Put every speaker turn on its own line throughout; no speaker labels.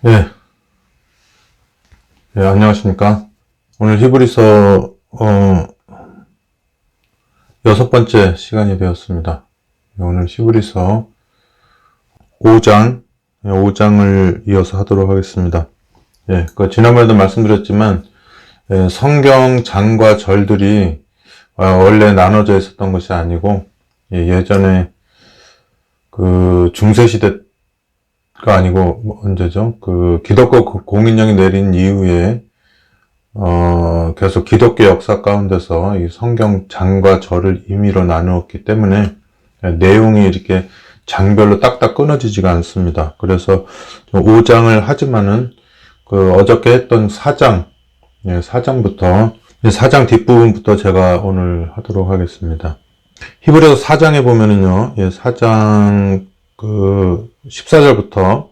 예, 안녕하십니까. 오늘 히브리서, 6번째 시간이 되었습니다. 오늘 히브리서 5장, 5장을 이어서 하도록 하겠습니다. 지난번에도 말씀드렸지만, 성경 장과 절들이 원래 나눠져 있었던 것이 아니고, 예전에 중세시대 가 아니고 언제죠? 기독교 공인령이 내린 이후에 계속 기독교 역사 가운데서 이 성경 장과 절을 임의로 나누었기 때문에 내용이 이렇게 장별로 딱딱 끊어지지가 않습니다. 그래서 5장을 하지만은 어저께 했던 4장, 4장부터 4장 뒷부분부터 제가 오늘 하도록 하겠습니다. 히브리서 4장에 보면은요, 4장 14절부터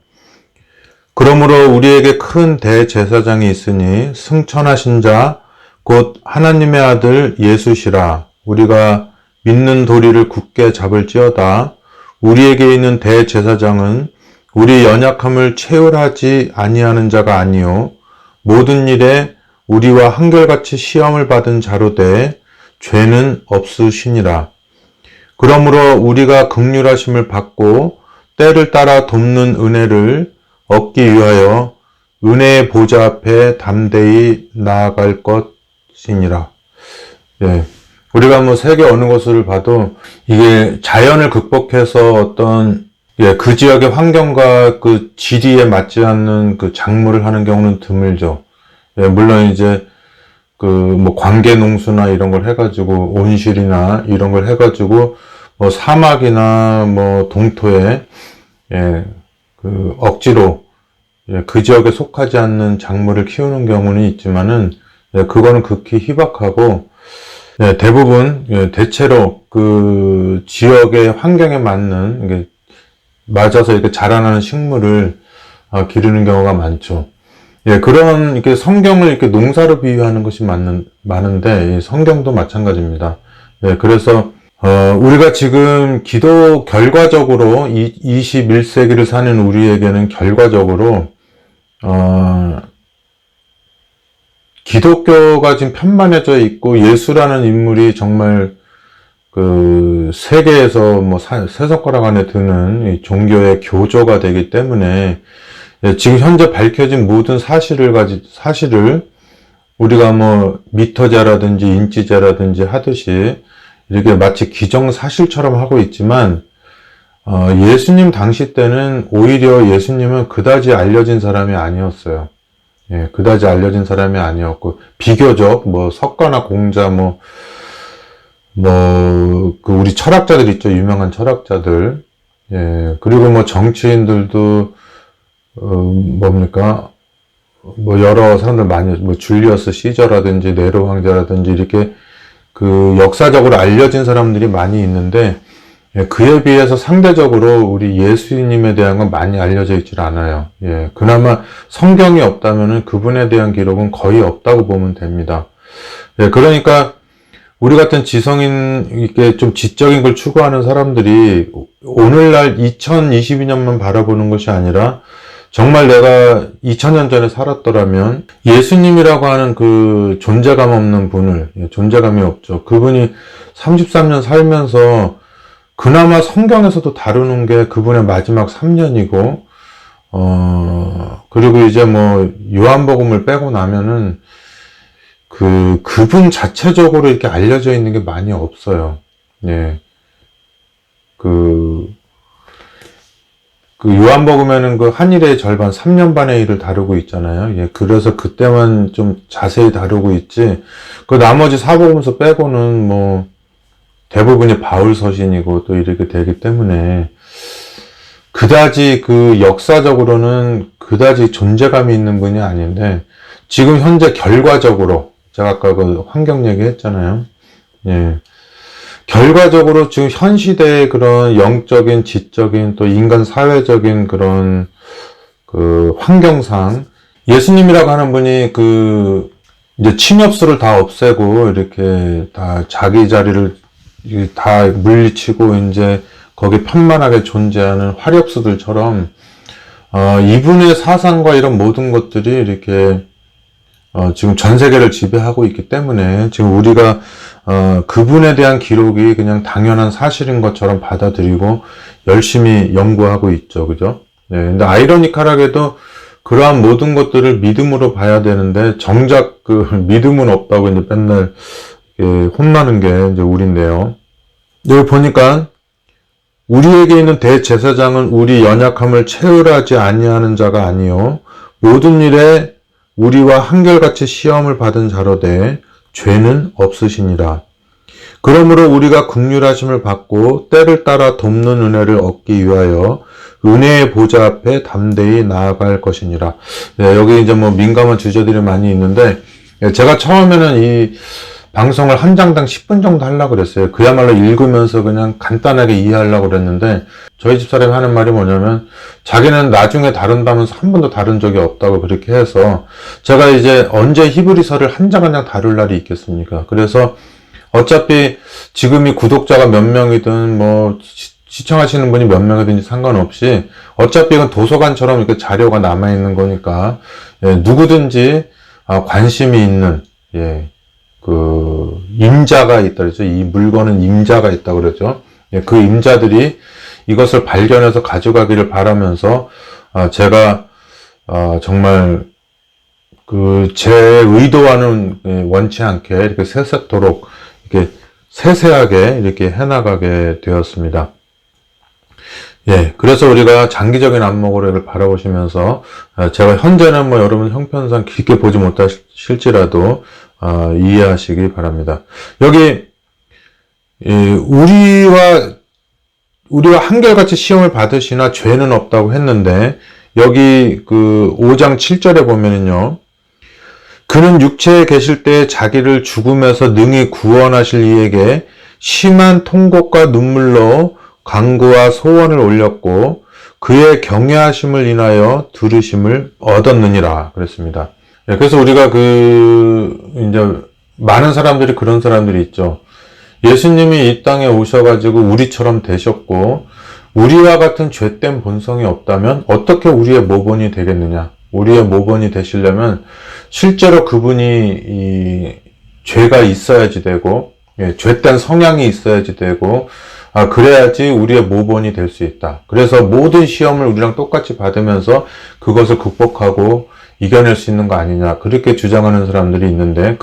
그러므로 우리에게 큰 대제사장이 있으니 승천하신 자 곧 하나님의 아들 예수시라. 우리가 믿는 도리를 굳게 잡을지어다. 우리에게 있는 대제사장은 우리 연약함을 체휼하지 아니하는 자가 아니요 모든 일에 우리와 한결같이 시험을 받은 자로 돼 죄는 없으시니라. 그러므로 우리가 긍휼하심을 받고 때를 따라 돕는 은혜를 얻기 위하여 은혜의 보좌 앞에 담대히 나아갈 것이니라. 우리가 세계 어느 곳을 봐도 이게 자연을 극복해서 어떤 그 지역의 환경과 그 지리에 맞지 않는 그 작물을 하는 경우는 드물죠. 물론 이제 관계 농수나 이런 걸 해가지고 온실이나 이런 걸 해가지고 사막이나 동토에 억지로 그 지역에 속하지 않는 작물을 키우는 경우는 있지만은 그거는 극히 희박하고 대부분 대체로 그 지역의 환경에 맞아서 이렇게 자라나는 식물을 기르는 경우가 많죠. 그런 이렇게 성경을 이렇게 농사로 비유하는 것이 많은데 성경도 마찬가지입니다. 그래서 우리가 지금 결과적으로 21세기를 사는 우리에게는 결과적으로 기독교가 지금 편만해져 있고 예수라는 인물이 정말 세계에서 세 손가락 안에 드는 이 종교의 교조가 되기 때문에 지금 현재 밝혀진 모든 사실을 우리가 미터제라든지 인지제라든지 하듯이 이렇게 마치 기정사실처럼 하고 있지만 예수님 당시 때는 오히려 예수님은 그다지 알려진 사람이 아니었어요. 그다지 알려진 사람이 아니었고 비교적 석가나 공자 우리 철학자들 있죠. 유명한 철학자들. 그리고 정치인들도 여러 사람들 많이 줄리어스 시저라든지 네로 황제라든지 이렇게 역사적으로 알려진 사람들이 많이 있는데 그에 비해서 상대적으로 우리 예수님에 대한 건 많이 알려져 있질 않아요. 그나마 성경이 없다면은 그분에 대한 기록은 거의 없다고 보면 됩니다. 그러니까 우리 같은 지성인 이렇게 좀 지적인 걸 추구하는 사람들이 오늘날 2022년만 바라보는 것이 아니라 정말 내가 2000년 전에 살았더라면 예수님이라고 하는 그 존재감 없는 분을, 존재감이 없죠. 그분이 33년 살면서 그나마 성경에서도 다루는 게 그분의 마지막 3년이고, 그리고 이제 요한복음을 빼고 나면은 그분 자체적으로 이렇게 알려져 있는 게 많이 없어요. 요한복음에는 한일의 절반 3년 반의 일을 다루고 있잖아요. 그래서 그때만 좀 자세히 다루고 있지, 나머지 사복음서 빼고는 대부분이 바울 서신이고 또 이렇게 되기 때문에 그다지 역사적으로는 그다지 존재감이 있는 분이 아닌데 지금 현재 결과적으로 제가 아까 환경 얘기 했잖아요. 결과적으로 지금 현 시대의 그런 영적인, 지적인, 또 인간 사회적인 그런 환경상 예수님이라고 하는 분이 이제 침엽수를 다 없애고 이렇게 다 자기 자리를 다 물리치고 이제 거기 편만하게 존재하는 화력수들처럼 이분의 사상과 이런 모든 것들이 이렇게 지금 전 세계를 지배하고 있기 때문에 지금 우리가 그분에 대한 기록이 그냥 당연한 사실인 것처럼 받아들이고 열심히 연구하고 있죠. 그죠? 네. 근데 아이러니컬하게도 그러한 모든 것들을 믿음으로 봐야 되는데 정작 그 믿음은 없다고 이제 맨날 혼나는 게 이제 우리인데요. 여기 보니까 우리에게 있는 대제사장은 우리 연약함을 체휼하지 아니하는 자가 아니요 모든 일에 우리와 한결같이 시험을 받은 자로되 죄는 없으시니라. 그러므로 우리가 긍휼하심을 받고 때를 따라 돕는 은혜를 얻기 위하여 은혜의 보좌 앞에 담대히 나아갈 것이니라. 네, 여기 이제 뭐 민감한 주제들이 많이 있는데 제가 처음에는 이 방송을 한 장당 10분 정도 하려고 그랬어요. 그야말로 읽으면서 그냥 간단하게 이해하려고 그랬는데 저희 집사람이 하는 말이 뭐냐면 자기는 나중에 다룬다면서 한 번도 다룬 적이 없다고 그렇게 해서 제가 이제 언제 히브리서를 한 장 한 장 다룰 날이 있겠습니까? 그래서 어차피 지금이 구독자가 몇 명이든 뭐 시청하시는 분이 몇 명이든지 상관없이 어차피 이건 도서관처럼 이렇게 자료가 남아있는 거니까 누구든지 관심이 있는 그 임자가 있다 그러죠. 이 물건은 임자가 있다 그러죠. 그 임자들이 이것을 발견해서 가져가기를 바라면서 제가 정말 그 제 의도와는 원치 않게 이렇게 세세토록 이렇게 세세하게 이렇게 해나가게 되었습니다. 그래서 우리가 장기적인 안목으로 이걸 바라보시면서 제가 현재는 뭐 여러분 형편상 깊게 보지 못하실지라도 이해하시기 바랍니다. 여기 우리와 한결같이 시험을 받으시나 죄는 없다고 했는데 여기 그 5장 7절에 보면은요. 그는 육체에 계실 때 자기를 죽음에서 능히 구원하실 이에게 심한 통곡과 눈물로 간구와 소원을 올렸고 그의 경외하심을 인하여 들으심을 얻었느니라 그랬습니다. 그래서 우리가 이제 많은 사람들이 그런 사람들이 있죠. 예수님이 이 땅에 오셔가지고 우리처럼 되셨고 우리와 같은 죄된 본성이 없다면 어떻게 우리의 모본이 되겠느냐? 우리의 모본이 되시려면 실제로 그분이 이 죄가 있어야지 되고 죄된 성향이 있어야지 되고 그래야지 우리의 모본이 될 수 있다. 그래서 모든 시험을 우리랑 똑같이 받으면서 그것을 극복하고 이겨낼 수 있는 거 아니냐. 그렇게 주장하는 사람들이 있는데,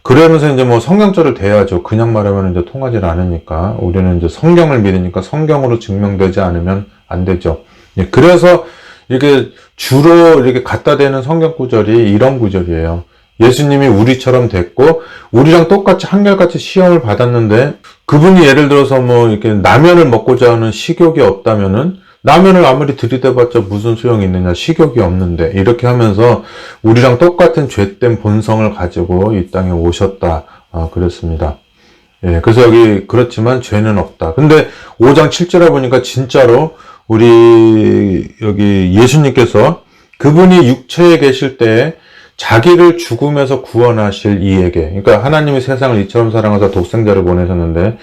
그러면서 이제 뭐 성경절을 대야죠. 그냥 말하면 이제 통하지 않으니까. 우리는 이제 성경을 믿으니까 성경으로 증명되지 않으면 안 되죠. 그래서 이렇게 주로 이렇게 갖다 대는 성경 구절이 이런 구절이에요. 예수님이 우리처럼 됐고, 우리랑 똑같이 한결같이 시험을 받았는데, 그분이 예를 들어서 뭐 이렇게 라면을 먹고자 하는 식욕이 없다면은, 라면을 아무리 들이대봤자 무슨 소용이 있느냐, 식욕이 없는데, 이렇게 하면서 우리랑 똑같은 죄된 본성을 가지고 이 땅에 오셨다, 그랬습니다. 그래서 여기, 그렇지만 죄는 없다. 근데 5장 7절에 보니까 진짜로 우리 여기 예수님께서 그분이 육체에 계실 때 자기를 죽음에서 구원하실 이에게, 그러니까 하나님이 세상을 이처럼 사랑하사 독생자를 보내셨는데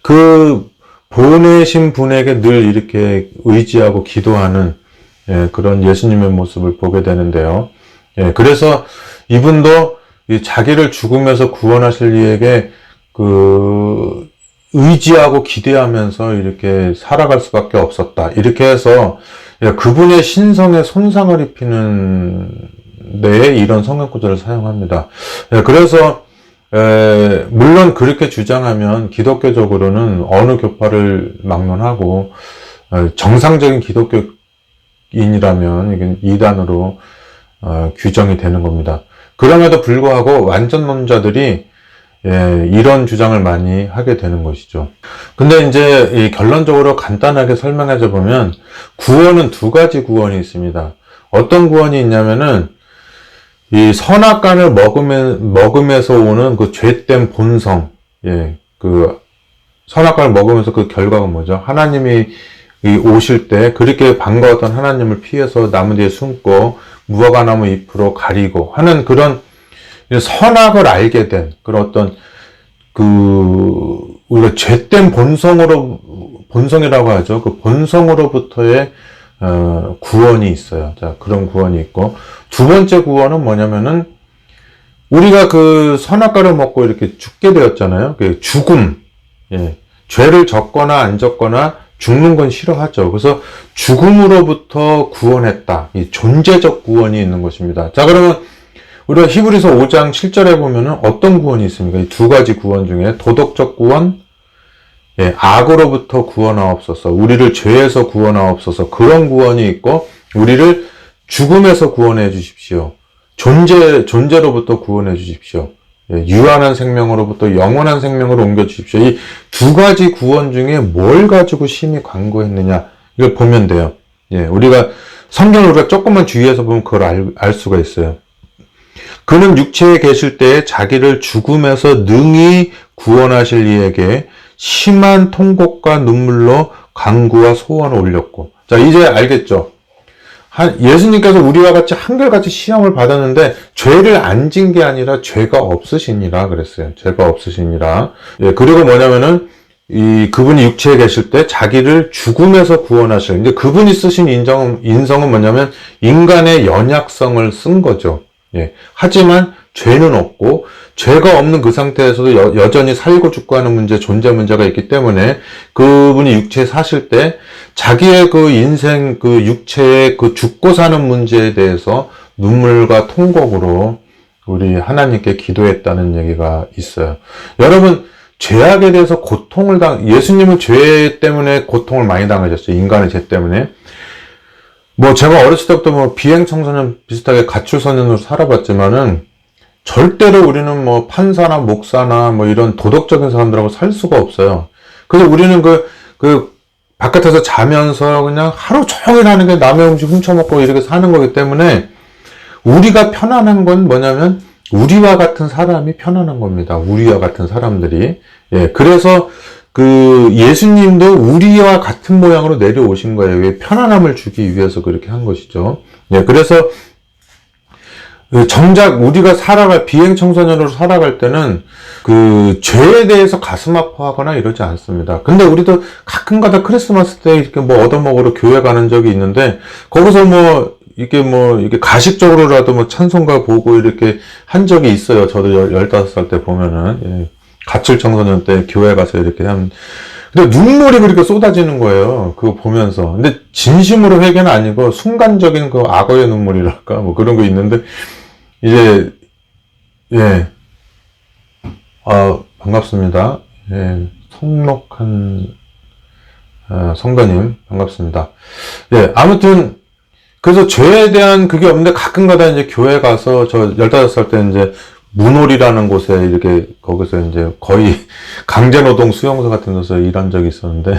그 보내신 분에게 늘 이렇게 의지하고 기도하는 그런 예수님의 모습을 보게 되는데요. 그래서 이분도 자기를 죽음에서 구원하실 이에게 의지하고 기대하면서 이렇게 살아갈 수밖에 없었다. 이렇게 해서 그분의 신성에 손상을 입히는 데에 이런 성경 구절을 사용합니다. 그래서 물론 그렇게 주장하면 기독교적으로는 어느 교파를 막론하고 정상적인 기독교인이라면 이게 이단으로 규정이 되는 겁니다. 그럼에도 불구하고 완전론자들이 이런 주장을 많이 하게 되는 것이죠. 근데 이제 결론적으로 간단하게 설명해줘 보면 구원은 두 가지 구원이 있습니다. 어떤 구원이 있냐면은 이 선악과를 먹음에서 오는 그 죄된 본성, 그 선악과를 먹으면서 그 결과가 뭐죠? 하나님이 오실 때 그렇게 반가웠던 하나님을 피해서 나무 뒤에 숨고 무화과나무 잎으로 가리고 하는 그런 선악을 알게 된 그런 어떤 우리가 죄된 본성이라고 하죠. 그 본성으로부터의 구원이 있어요. 자, 그런 구원이 있고, 두 번째 구원은 뭐냐면은, 우리가 그 선악과를 먹고 이렇게 죽게 되었잖아요. 그 죽음. 예. 죄를 졌거나 안 졌거나 죽는 건 싫어하죠. 그래서 죽음으로부터 구원했다. 이 존재적 구원이 있는 것입니다. 자, 그러면 우리가 히브리서 5장 7절에 보면은 어떤 구원이 있습니까? 이 두 가지 구원 중에 도덕적 구원, 예, 악으로부터 구원하옵소서, 우리를 죄에서 구원하옵소서, 그런 구원이 있고, 우리를 죽음에서 구원해 주십시오. 존재로부터 구원해 주십시오. 예, 유한한 생명으로부터 영원한 생명으로 옮겨 주십시오. 이 두 가지 구원 중에 뭘 가지고 심히 간구했느냐, 이걸 보면 돼요. 예, 우리가 성경을 우리가 조금만 주의해서 보면 그걸 알 수가 있어요. 그는 육체에 계실 때에 자기를 죽음에서 능히 구원하실 이에게 심한 통곡과 눈물로 간구와 소원을 올렸고. 자, 이제 알겠죠? 예수님께서 우리와 같이 한결같이 시험을 받았는데 죄를 안 진 게 아니라 죄가 없으시니라 그랬어요. 죄가 없으시니라. 예, 그리고 뭐냐면은 그분이 육체에 계실 때 자기를 죽음에서 구원하실. 이제 그분이 쓰신 인성은 뭐냐면 인간의 연약성을 쓴 거죠. 예. 하지만 죄는 없고 죄가 없는 그 상태에서도 여전히 살고 죽고 하는 존재 문제가 있기 때문에 그분이 육체에 사실 때 자기의 그 인생, 그 육체의 그 죽고 사는 문제에 대해서 눈물과 통곡으로 우리 하나님께 기도했다는 얘기가 있어요. 여러분, 죄악에 대해서 예수님은 죄 때문에 고통을 많이 당하셨어요. 인간의 죄 때문에. 제가 어렸을 때부터 비행청소년 비슷하게 가출소년으로 살아봤지만은, 절대로 우리는 판사나 목사나 이런 도덕적인 사람들하고 살 수가 없어요. 그래서 우리는 바깥에서 자면서 그냥 하루 종일 하는 게 남의 음식 훔쳐먹고 이렇게 사는 거기 때문에 우리가 편안한 건 뭐냐면 우리와 같은 사람이 편안한 겁니다. 우리와 같은 사람들이. 예, 그래서 예수님도 우리와 같은 모양으로 내려오신 거예요. 왜? 편안함을 주기 위해서 그렇게 한 것이죠. 예, 그래서 정작 우리가 비행청소년으로 살아갈 때는 죄에 대해서 가슴 아파하거나 이러지 않습니다. 근데 우리도 가끔가다 크리스마스 때 이렇게 얻어먹으러 교회 가는 적이 있는데, 거기서 이게 가식적으로라도 찬송가 보고 이렇게 한 적이 있어요. 저도 15살 때 보면은, 예, 가출 청소년 때 교회 가서 이렇게 하면. 근데 눈물이 그렇게 쏟아지는 거예요. 그거 보면서. 근데 진심으로 회개는 아니고 순간적인 악어의 눈물이랄까? 그런 거 있는데, 이제, 예. 반갑습니다. 예. 성록한, 성도님, 반갑습니다. 예. 아무튼, 그래서 죄에 대한 그게 없는데 가끔가다 이제 교회 가서 저 15살 때 이제 문홀이라는 곳에 이렇게 거기서 이제 거의 강제노동 수용소 같은 데서 일한 적이 있었는데,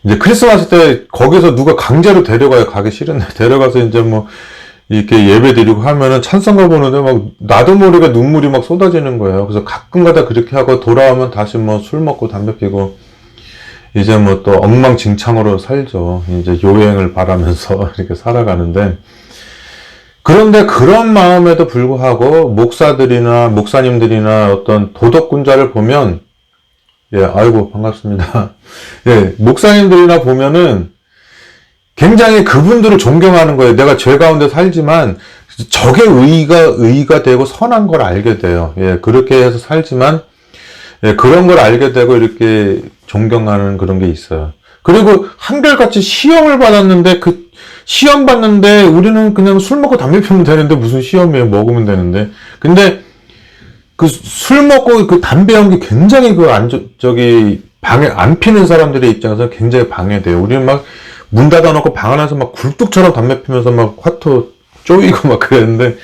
이제 크리스마스 때 거기서 누가 강제로 데려가요. 가기 싫은데 데려가서 이제 이렇게 예배 드리고 하면은 찬송가 보는데 나도 모르게 눈물이 쏟아지는 거예요. 그래서 가끔가다 그렇게 하고 돌아오면 다시 술 먹고 담배 피고 이제 또 엉망진창으로 살죠. 이제 요행을 바라면서 이렇게 살아가는데, 그런데 그런 마음에도 불구하고 목사님들이나 어떤 도덕군자를 보면, 예, 아이고 반갑습니다. 예, 목사님들이나 보면은 굉장히 그분들을 존경하는 거예요. 내가 죄 가운데 살지만 적의 의가 되고 선한 걸 알게 돼요. 예, 그렇게 해서 살지만, 예, 그런 걸 알게 되고 이렇게 존경하는 그런 게 있어요. 그리고 한결같이 시험을 받았는데 시험 받는데 우리는 그냥 술 먹고 담배 피우면 되는데 무슨 시험이에요? 먹으면 되는데. 근데 술 먹고 담배 연기 굉장히 방해, 안 피는 사람들의 입장에서 굉장히 방해돼요. 우리는 문 닫아놓고 방 안에서 굴뚝처럼 담배 피면서 화토 쪼이고 그랬는데,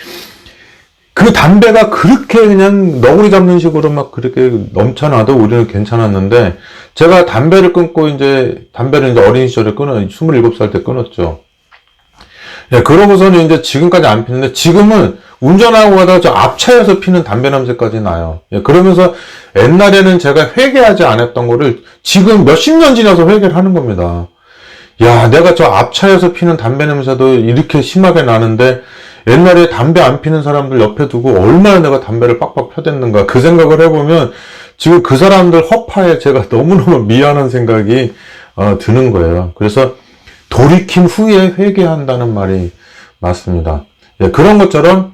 그 담배가 그렇게 그냥 너구리 잡는 식으로 그렇게 넘쳐나도 우리는 괜찮았는데, 제가 담배를 어린 시절에 27살 때 끊었죠. 예, 그러고서는 이제 지금까지 안 피는데, 지금은 운전하고 가다가 저 앞차에서 피는 담배 냄새까지 나요. 예, 그러면서 옛날에는 제가 회개하지 않았던 거를 지금 몇십 년 지나서 회개를 하는 겁니다. 야, 내가 저 앞차에서 피는 담배 냄새도 이렇게 심하게 나는데, 옛날에 담배 안 피는 사람들 옆에 두고 얼마나 내가 담배를 빡빡 펴댔는가, 그 생각을 해보면 지금 그 사람들 허파에 제가 너무너무 미안한 생각이 드는 거예요. 그래서 돌이킨 후에 회개한다는 말이 맞습니다. 예, 그런 것처럼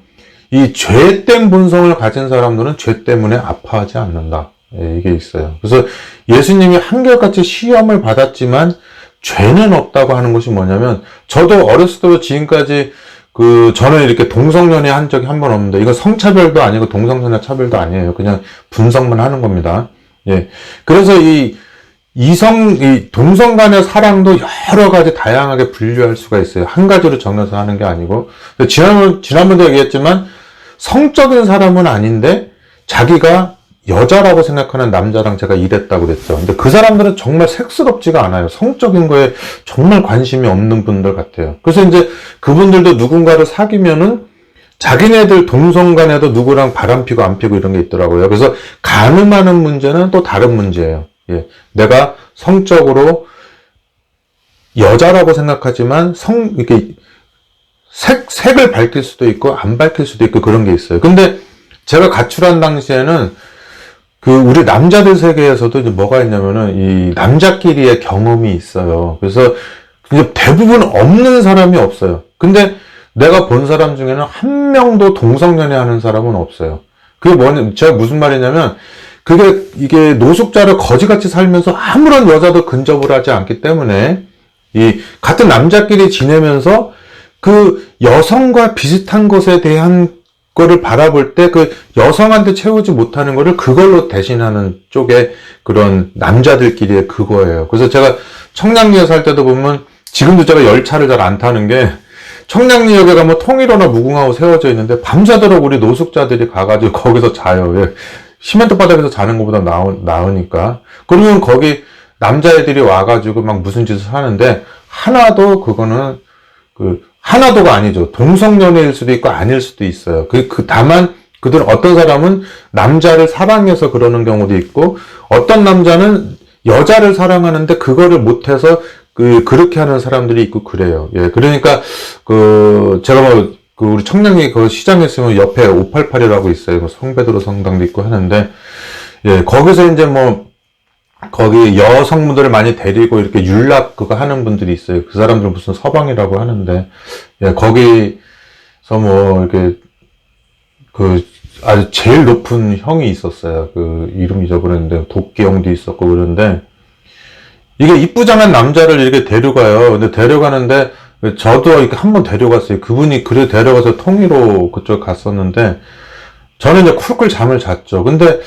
이 죄된 본성을 가진 사람들은 죄 때문에 아파하지 않는다. 예, 이게 있어요. 그래서 예수님이 한결같이 시험을 받았지만 죄는 없다고 하는 것이 뭐냐면, 저도 어렸을 때부터 지금까지 저는 이렇게 동성연애 한 적이 한 번 없는데, 이건 성차별도 아니고 동성연애 차별도 아니에요. 그냥 분석만 하는 겁니다. 예. 그래서 이 동성 간의 사랑도 여러 가지 다양하게 분류할 수가 있어요. 한 가지로 정해서 하는 게 아니고. 지난번도 얘기했지만, 성적인 사람은 아닌데, 자기가 여자라고 생각하는 남자랑 제가 일했다고 그랬죠. 근데 그 사람들은 정말 섹스럽지가 않아요. 성적인 거에 정말 관심이 없는 분들 같아요. 그래서 이제 그분들도 누군가를 사귀면은 자기네들 동성 간에도 누구랑 바람 피고 안 피고 이런 게 있더라고요. 그래서 가늠하는 문제는 또 다른 문제예요. 예. 내가 성적으로 여자라고 생각하지만 이렇게 색을 밝힐 수도 있고 안 밝힐 수도 있고 그런 게 있어요. 근데 제가 가출한 당시에는 우리 남자들 세계에서도 이제 뭐가 있냐면은 이 남자끼리의 경험이 있어요. 그래서 이제 대부분 없는 사람이 없어요. 근데 내가 본 사람 중에는 한 명도 동성연애 하는 사람은 없어요. 그게 제가 무슨 말이냐면, 이게 노숙자를 거지같이 살면서 아무런 여자도 근접을 하지 않기 때문에, 같은 남자끼리 지내면서 여성과 비슷한 것에 대한 거를 바라볼 때 여성한테 채우지 못하는 거를 그걸로 대신하는 쪽의 그런 남자들끼리의 그거예요. 그래서 제가 청량리에 살 때도 보면, 지금도 제가 열차를 잘 안 타는 게, 청량리역에 가면 통일호나 무궁화호 세워져 있는데 밤새도록 우리 노숙자들이 가가지고 거기서 자요. 예. 시멘트 바닥에서 자는 것보다 나으니까. 그러면 거기 남자애들이 와가지고 막 무슨 짓을 하는데, 그거는 하나도가 아니죠. 동성연애일 수도 있고 아닐 수도 있어요. 다만 어떤 사람은 남자를 사랑해서 그러는 경우도 있고, 어떤 남자는 여자를 사랑하는데 그거를 못해서 그렇게 하는 사람들이 있고 그래요. 예, 그러니까 제가 우리 청량리 시장에 있으면 옆에 588이라고 있어요. 성베드로 성당도 있고 하는데, 예, 거기서 이제 거기 여성분들을 많이 데리고 이렇게 율락 하는 분들이 있어요. 그 사람들은 무슨 서방이라고 하는데, 예, 거기서 이렇게 아주 제일 높은 형이 있었어요. 이름 잊어버렸는데, 도끼 형도 있었고 그런데, 이게 이쁘장한 남자를 이렇게 데려가요. 근데 데려가는데, 저도 이렇게 한번 데려갔어요. 그분이 데려가서 통일호 그쪽 갔었는데, 저는 이제 쿨쿨 잠을 잤죠. 근데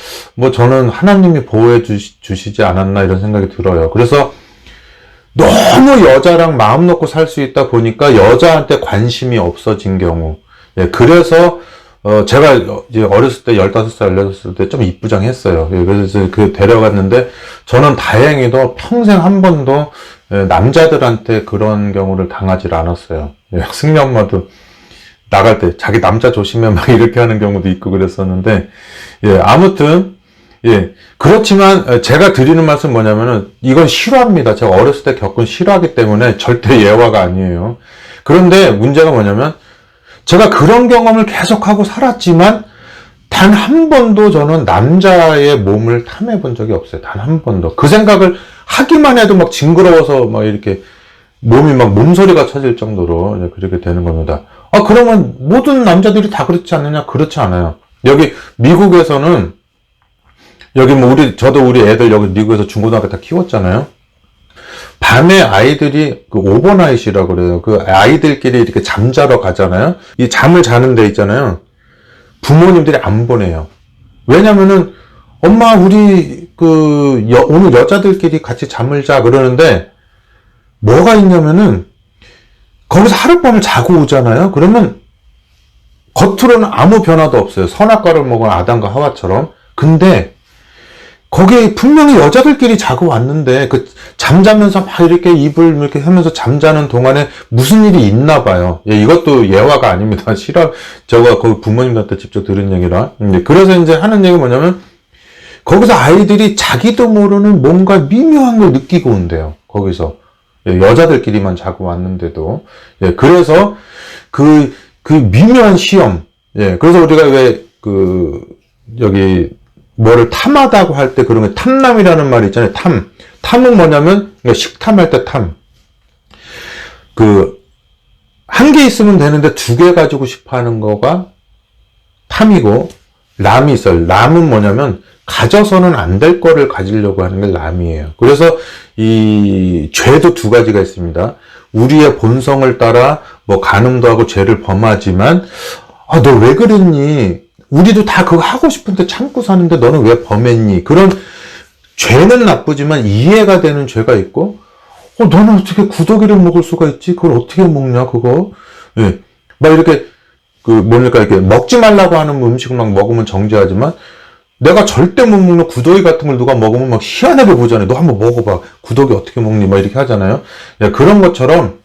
저는 하나님이 보호해 주시지 않았나 이런 생각이 들어요. 그래서 너무 여자랑 마음 놓고 살 수 있다 보니까 여자한테 관심이 없어진 경우. 예, 그래서 제가 이제 어렸을 때 15살, 16살 때 좀 이쁘장했어요. 예, 그래서 데려갔는데, 저는 다행히도 평생 한 번도 남자들한테 그런 경우를 당하지 않았어요. 예, 승리 엄마도 나갈 때 자기 남자 조심해 막 이렇게 하는 경우도 있고 그랬었는데, 예, 아무튼, 예, 그렇지만 제가 드리는 말씀 뭐냐면은, 이건 실화입니다. 제가 어렸을 때 겪은 실화이기 때문에 절대 예화가 아니에요. 그런데 문제가 뭐냐면, 제가 그런 경험을 계속하고 살았지만 단 한 번도 저는 남자의 몸을 탐해 본 적이 없어요. 단 한 번도. 그 생각을 하기만 해도 막 징그러워서 막 이렇게 몸이 막 몸소리가 쳐질 정도로 그렇게 되는 겁니다. 그러면 모든 남자들이 다 그렇지 않느냐? 그렇지 않아요. 여기 미국에서는, 저도 우리 애들 여기 미국에서 중고등학교 다 키웠잖아요. 밤에 아이들이 오버나잇이라고 그래요. 아이들끼리 이렇게 잠자러 가잖아요. 이 잠을 자는 데 있잖아요. 부모님들이 안 보내요. 왜냐면은, 엄마, 우리, 오늘 여자들끼리 같이 잠을 자, 그러는데, 뭐가 있냐면은, 거기서 하룻밤을 자고 오잖아요. 그러면, 겉으로는 아무 변화도 없어요. 선악과를 먹은 아담과 하와처럼. 근데, 거기에 분명히 여자들끼리 자고 왔는데, 잠자면서 막 이렇게 입을 이렇게 하면서 잠자는 동안에 무슨 일이 있나 봐요. 예, 이것도 예화가 아닙니다. 제가 거기 부모님한테 직접 들은 얘기라. 그래서 이제 하는 얘기가 뭐냐면, 거기서 아이들이 자기도 모르는 뭔가 미묘한 걸 느끼고 온대요. 거기서. 예, 여자들끼리만 자고 왔는데도. 예, 그래서 그 미묘한 시험. 예, 그래서 우리가 여기, 뭐를 탐하다고 할 때 그런 게 탐남이라는 말이 있잖아요. 탐은 뭐냐면, 식탐할 때 탐. 한 개 있으면 되는데 두 개 가지고 싶어 하는 거가 탐이고, 람이 있어요. 람은 뭐냐면, 가져서는 안 될 거를 가지려고 하는 게 람이에요. 그래서 이 죄도 두 가지가 있습니다. 우리의 본성을 따라 뭐 간음도 하고 죄를 범하지만, 너 왜 그랬니? 우리도 다 그거 하고 싶은데 참고 사는데 너는 왜 범했니? 그런 죄는 나쁘지만 이해가 되는 죄가 있고, 너는 어떻게 구더기를 먹을 수가 있지? 그걸 어떻게 먹냐, 그거? 예. 막 이렇게, 이렇게 먹지 말라고 하는 음식을 막 먹으면 정죄하지만, 내가 절대 못 먹는 구더기 같은 걸 누가 먹으면 막 희한하게 보잖아요. 너 한번 먹어봐. 구더기 어떻게 먹니? 막 이렇게 하잖아요. 예, 그런 것처럼,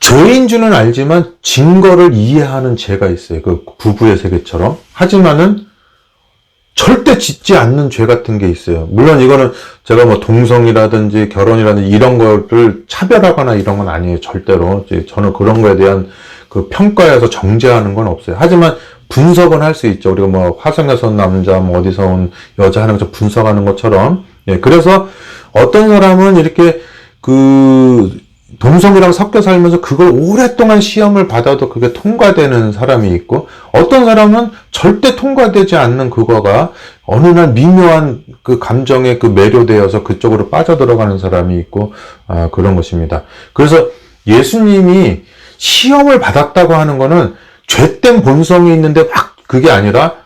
죄인 줄은 알지만 증거를 이해하는 죄가 있어요. 그 부부의 세계처럼. 하지만은 절대 짓지 않는 죄 같은 게 있어요. 물론 이거는 제가 뭐 동성이라든지 결혼이라든지 이런 거를 차별하거나 이런 건 아니에요. 절대로. 저는 그런 거에 대한 그 평가에서 정죄하는 건 없어요. 하지만 분석은 할 수 있죠. 우리가 뭐 화성에서 온 남자, 뭐 어디서 온 여자 하는 것처럼 분석하는 것처럼. 예, 그래서 어떤 사람은 이렇게 동성이랑 섞여 살면서 그걸 오랫동안 시험을 받아도 그게 통과되는 사람이 있고, 어떤 사람은 절대 통과되지 않는 그거가 어느 날 미묘한 그 감정에 매료되어서 그쪽으로 빠져들어가는 사람이 있고, 그런 것입니다. 그래서 예수님이 시험을 받았다고 하는 거는 죄된 본성이 있는데 막 그게 아니라,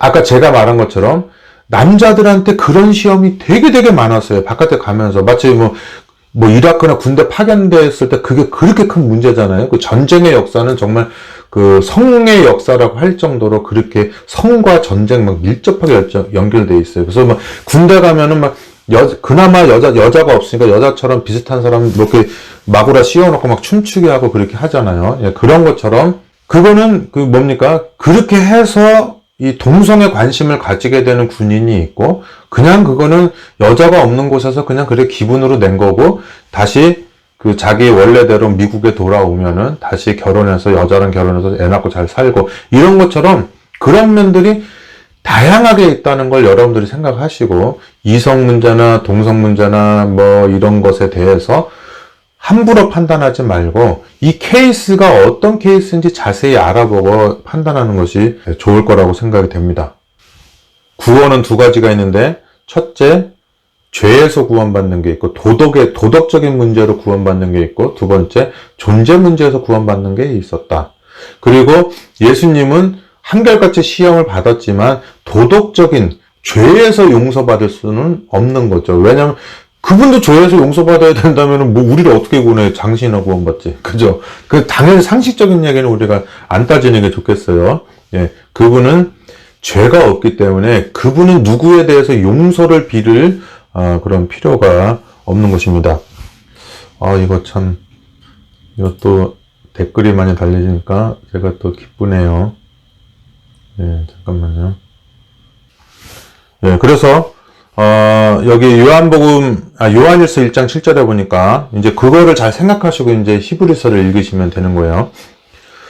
아까 제가 말한 것처럼 남자들한테 그런 시험이 되게 많았어요. 바깥에 가면서. 마치 뭐 이라크나 군대 파견됐을 때 그게 그렇게 큰 문제잖아요. 그 전쟁의 역사는 정말 그 성의 역사라고 할 정도로 그렇게 성과 전쟁 막 밀접하게 연결돼 있어요. 그래서 막 군대 가면은 막 그나마 여자가 없으니까 여자처럼 비슷한 사람 이렇게 마구라 씌워놓고 막 춤추게 하고 그렇게 하잖아요. 예, 그런 것처럼 그거는 그렇게 해서 이 동성에 관심을 가지게 되는 군인이 있고, 그냥 그거는 여자가 없는 곳에서 그냥 그래 기분으로 낸 거고, 다시 자기 원래대로 미국에 돌아오면은 다시 결혼해서 여자랑 결혼해서 애 낳고 잘 살고, 이런 것처럼 그런 면들이 다양하게 있다는 걸 여러분들이 생각하시고, 이성 문제나 동성 문제나 뭐 이런 것에 대해서 함부로 판단하지 말고 이 케이스가 어떤 케이스인지 자세히 알아보고 판단하는 것이 좋을 거라고 생각이 됩니다. 구원은 두 가지가 있는데, 첫째, 죄에서 구원받는 게 있고, 도덕적인 문제로 구원받는 게 있고, 두 번째, 존재 문제에서 구원받는 게 있었다. 그리고 예수님은 한결같이 시험을 받았지만 도덕적인 죄에서 용서받을 수는 없는 거죠. 왜냐하면 그분도 죄에서 용서받아야 된다면 뭐 우리를 어떻게 구원해? 장신이나 구원받지. 그죠? 당연히 상식적인 얘기는 우리가 안 따지는 게 좋겠어요. 예. 그분은 죄가 없기 때문에 그분은 누구에 대해서 용서를 빌을 그런 필요가 없는 것입니다. 이것도 댓글이 많이 달려지니까 제가 또 기쁘네요. 예, 잠깐만요. 예, 그래서 여기 요한일서 1장 7절에 보니까, 이제 그거를 잘 생각하시고 이제 히브리서를 읽으시면 되는 거예요.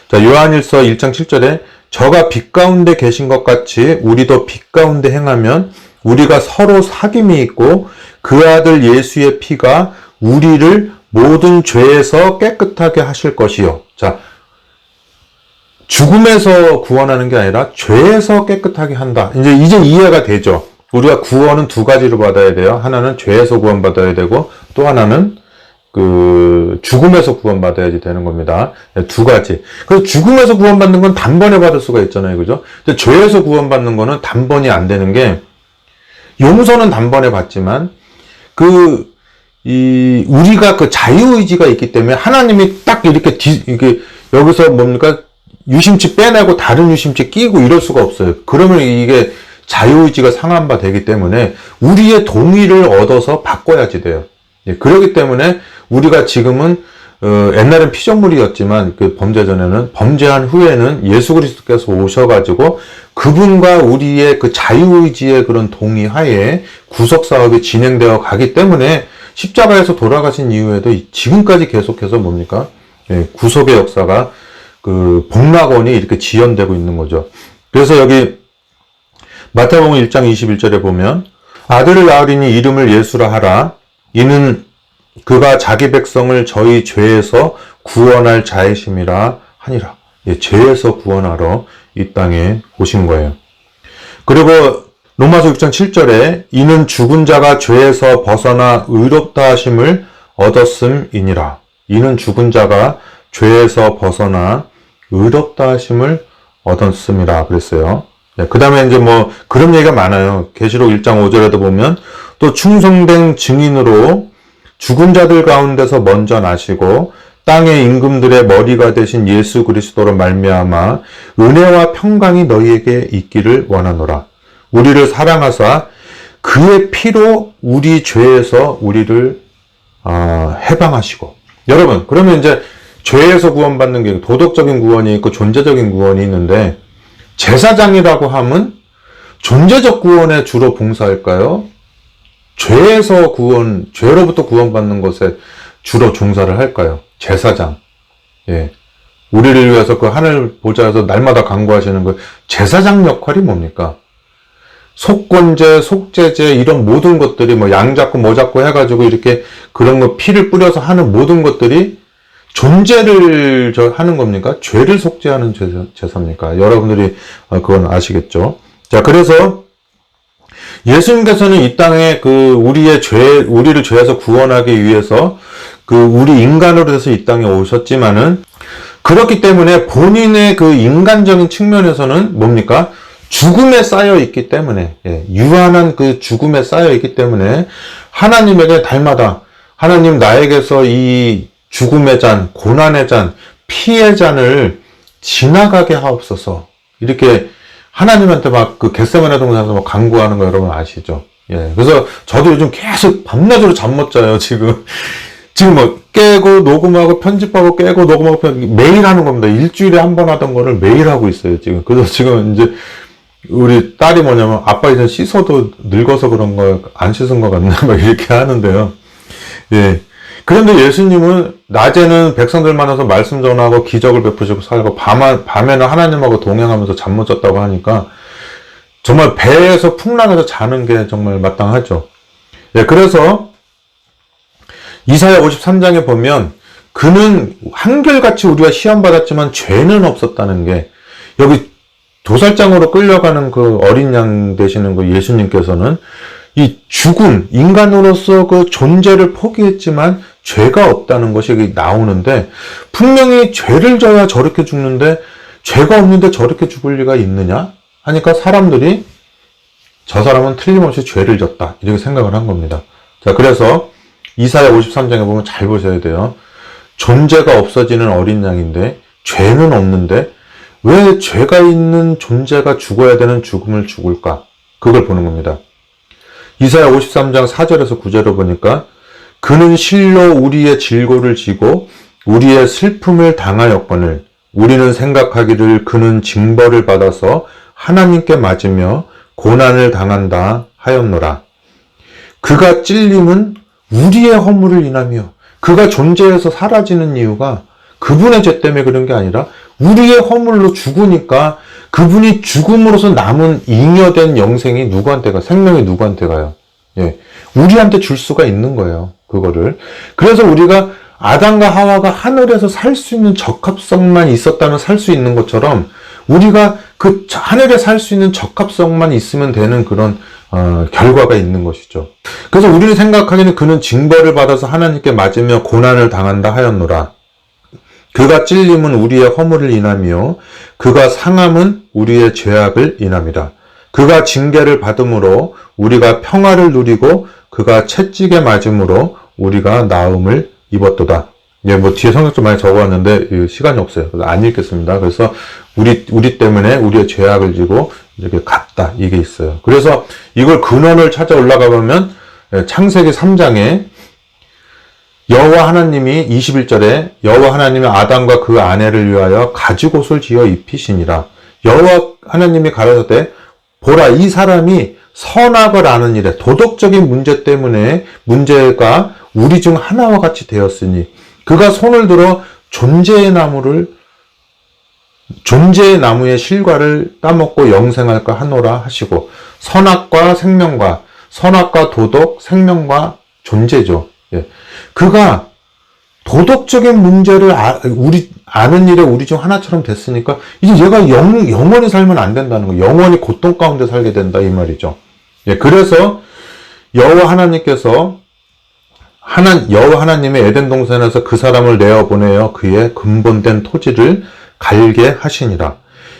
자, 요한일서 1장 7절에 저가 빛 가운데 계신 것 같이 우리도 빛 가운데 행하면 우리가 서로 사귐이 있고 그 아들 예수의 피가 우리를 모든 죄에서 깨끗하게 하실 것이요. 자, 죽음에서 구원하는 게 아니라 죄에서 깨끗하게 한다. 이제 이해가 되죠. 우리가 구원은 두 가지로 받아야 돼요. 하나는 죄에서 구원받아야 되고, 또 하나는 죽음에서 구원받아야지 되는 겁니다. 두 가지. 그래서 죽음에서 구원받는 건 단번에 받을 수가 있잖아요. 그죠? 근데 죄에서 구원받는 거는 단번이 안 되는 게, 용서는 단번에 받지만, 우리가 자유의지가 있기 때문에 하나님이 딱 이게 여기서 유심치 빼내고 다른 유심치 끼고 이럴 수가 없어요. 그러면 이게 자유의지가 상한 바 되기 때문에 우리의 동의를 얻어서 바꿔야지 돼요. 예, 그렇기 때문에 우리가 지금은 옛날엔 피조물이었지만 범죄 전에는, 범죄한 후에는 예수 그리스도께서 오셔가지고 그분과 우리의 자유의지의 그런 동의하에 구속 사업이 진행되어 가기 때문에 십자가에서 돌아가신 이후에도 지금까지 계속해서 예, 구속의 역사가 복락원이 이렇게 지연되고 있는 거죠. 그래서 여기 마태복음 1장 21절에 보면 아들을 낳으리니 이름을 예수라 하라. 이는 그가 자기 백성을 저희 죄에서 구원할 자이심이라 하니라. 예, 죄에서 구원하러 이 땅에 오신 거예요. 그리고 로마서 6장 7절에 이는 죽은 자가 죄에서 벗어나 의롭다 하심을 얻었음이니라. 이는 죽은 자가 죄에서 벗어나 의롭다 하심을 얻었음이라 그랬어요. 네, 그 다음에 이제 뭐 그런 얘기가 많아요. 계시록 1장 5절에도 보면 또 충성된 증인으로 죽은 자들 가운데서 먼저 나시고 땅의 임금들의 머리가 되신 예수 그리스도로 말미암아 은혜와 평강이 너희에게 있기를 원하노라. 우리를 사랑하사 그의 피로 우리 죄에서 우리를 해방하시고. 여러분, 그러면 이제 죄에서 구원받는 게 도덕적인 구원이 있고 존재적인 구원이 있는데, 제사장이라고 하면 존재적 구원에 주로 봉사할까요? 죄에서 죄로부터 구원받는 것에 주로 종사를 할까요? 제사장. 예. 우리를 위해서 그 하늘 보좌에서 날마다 간구하시는 그 제사장 역할이 뭡니까? 속건제, 속죄제, 이런 모든 것들이 뭐 양 잡고 뭐 잡고 해가지고 이렇게 그런 거 피를 뿌려서 하는 모든 것들이 존재를 하는 겁니까? 죄를 속죄하는 제사입니까? 여러분들이 그건 아시겠죠? 자, 그래서 예수님께서는 이 땅에 우리를 죄에서 구원하기 위해서 우리 인간으로 돼서 이 땅에 오셨지만은, 그렇기 때문에 본인의 그 인간적인 측면에서는 뭡니까? 죽음에 쌓여 있기 때문에, 유한한 그 죽음에 쌓여 있기 때문에 하나님에게 달마다 하나님 나에게서 이 죽음의 잔, 고난의 잔, 피의 잔을 지나가게 하옵소서. 이렇게 하나님한테 막 그 겟세마네 동산에서 막 간구하는 거 여러분 아시죠? 예. 그래서 저도 요즘 계속 밤낮으로 잠 못 자요, 지금. 지금 뭐 깨고 녹음하고 편집하고 깨고 녹음하고 매일 하는 겁니다. 일주일에 한 번 하던 거를 매일 하고 있어요, 지금. 그래서 지금 이제 우리 딸이 뭐냐면 아빠 이제 씻어도 늙어서 그런 거 안 씻은 것 같나 막 이렇게 하는데요. 예. 그런데 예수님은 낮에는 백성들 만나서 말씀 전하고 기적을 베푸시고 살고 밤에는 하나님하고 동행하면서 잠 못 잤다고 하니까 정말 배에서 풍랑에서 자는 게 정말 마땅하죠. 예, 그래서 이사야 53장에 보면 그는 한결같이 우리가 시험받았지만 죄는 없었다는 게, 여기 도살장으로 끌려가는 그 어린 양 되시는 그 예수님께서는 이 죽은 인간으로서 그 존재를 포기했지만 죄가 없다는 것이 나오는데, 분명히 죄를 져야 저렇게 죽는데 죄가 없는데 저렇게 죽을 리가 있느냐 하니까 사람들이 저 사람은 틀림없이 죄를 졌다 이렇게 생각을 한 겁니다. 자, 그래서 이사야 53장에 보면 잘 보셔야 돼요. 존재가 없어지는 어린 양인데 죄는 없는데 왜 죄가 있는 존재가 죽어야 되는 죽음을 죽을까? 그걸 보는 겁니다. 이사야 53장 4절에서 9절을 보니까 그는 실로 우리의 질고를 지고 우리의 슬픔을 당하였거늘 우리는 생각하기를 그는 징벌을 받아서 하나님께 맞으며 고난을 당한다 하였노라. 그가 찔림은 우리의 허물을 인하며, 그가 존재에서 사라지는 이유가 그분의 죄 때문에 그런 게 아니라 우리의 허물로 죽으니까 그분이 죽음으로서 남은 잉여된 영생이 누구한테 가? 생명이 누구한테 가요? 예. 우리한테 줄 수가 있는 거예요. 그거를. 그래서 우리가 아담과 하와가 하늘에서 살 수 있는 적합성만 있었다면 살 수 있는 것처럼 우리가 그 하늘에 살 수 있는 적합성만 있으면 되는 그런 결과가 있는 것이죠. 그래서 우리는 생각하기는 그는 징벌을 받아서 하나님께 맞으며 고난을 당한다 하였노라. 그가 찔림은 우리의 허물을 인하며 그가 상함은 우리의 죄악을 인함이라. 그가 징계를 받음으로 우리가 평화를 누리고 그가 채찍에 맞음으로 우리가 나음을 입었도다. 예, 뭐 뒤에 성경 좀 많이 적어왔는데 시간이 없어요. 그래서 안 읽겠습니다. 그래서 우리 때문에 우리의 죄악을 지고 이렇게 갔다 이게 있어요. 그래서 이걸 근원을 찾아 올라가 보면 창세기 3장에 여호와 하나님이 21절에 여호와 하나님이 아담과 그 아내를 위하여 가죽옷을 지어 입히시니라. 여호와 하나님이 가라사대 보라, 이 사람이 선악을 아는 일에 도덕적인 문제 때문에 문제가 우리 중 하나와 같이 되었으니 그가 손을 들어 존재의 나무의 실과를 따먹고 영생할까 하노라 하시고, 선악과 생명과, 선악과 도덕, 생명과 존재죠. 예. 그가 도덕적인 문제를 우리 아는 일에 우리 중 하나처럼 됐으니까 이제 얘가 영원히 살면 안 된다는 거예요. 영원히 고통 가운데 살게 된다 이 말이죠. 예, 그래서 여호와 하나님의 에덴 동산에서 그 사람을 내어 보내어 그의 근본된 토지를 갈게 하시니라.